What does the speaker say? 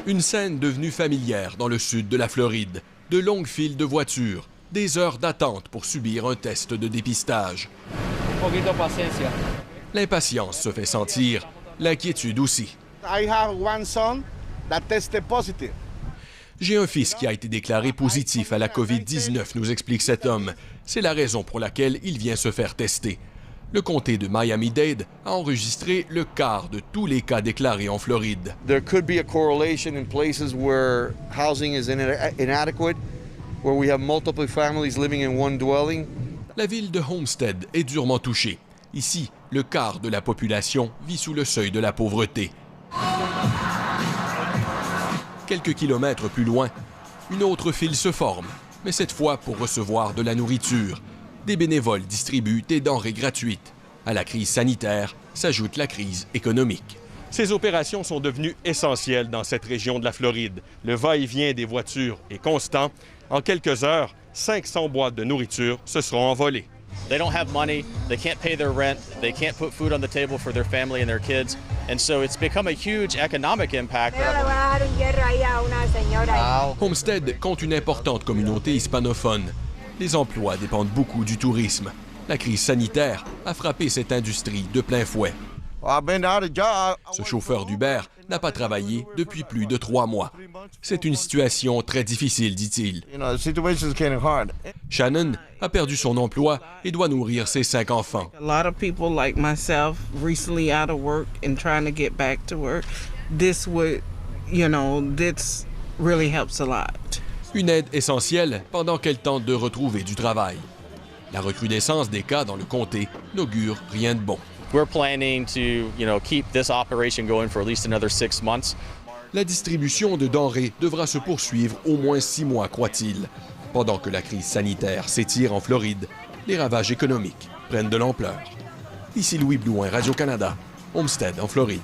Une scène devenue familière dans le sud de la Floride. De longues files de voitures, des heures d'attente pour subir un test de dépistage. L'impatience se fait sentir, l'inquiétude aussi. J'ai un fils qui a été déclaré positif à la COVID-19, nous explique cet homme. C'est la raison pour laquelle il vient se faire tester. Le comté de Miami-Dade a enregistré le quart de tous les cas déclarés en Floride. There could be a correlation in places where housing is inadequate, where we have multiple families living in one dwelling. La ville de Homestead est durement touchée. Ici, le quart de la population vit sous le seuil de la pauvreté. Quelques kilomètres plus loin, une autre file se forme, mais cette fois pour recevoir de la nourriture. Des bénévoles distribuent des denrées gratuites. À la crise sanitaire s'ajoute la crise économique. Ces opérations sont devenues essentielles dans cette région de la Floride. Le va-et-vient des voitures est constant. En quelques heures, 500 boîtes de nourriture se seront envolées. They don't have money, they can't pay their rent, they can't put food on the table for their family and their kids. And so it's become a huge economic impact. Homestead compte une importante communauté hispanophone. Les emplois dépendent beaucoup du tourisme. La crise sanitaire a frappé cette industrie de plein fouet. Ce chauffeur d'Uber n'a pas travaillé depuis plus de 3 mois. C'est une situation très difficile, dit-il. Shannon a perdu son emploi et doit nourrir ses 5 enfants. A lot of people like myself recently out of work and trying to get back to work. This would, this really helps a lot. Une aide essentielle pendant qu'elle tente de retrouver du travail. La recrudescence des cas dans le comté n'augure rien de bon. We're planning to, keep this operation going for at least another 6 months. La distribution de denrées devra se poursuivre au moins 6 mois, croit-il. Pendant que la crise sanitaire s'étire en Floride, les ravages économiques prennent de l'ampleur. Ici Louis Blouin, Radio-Canada, Homestead, en Floride.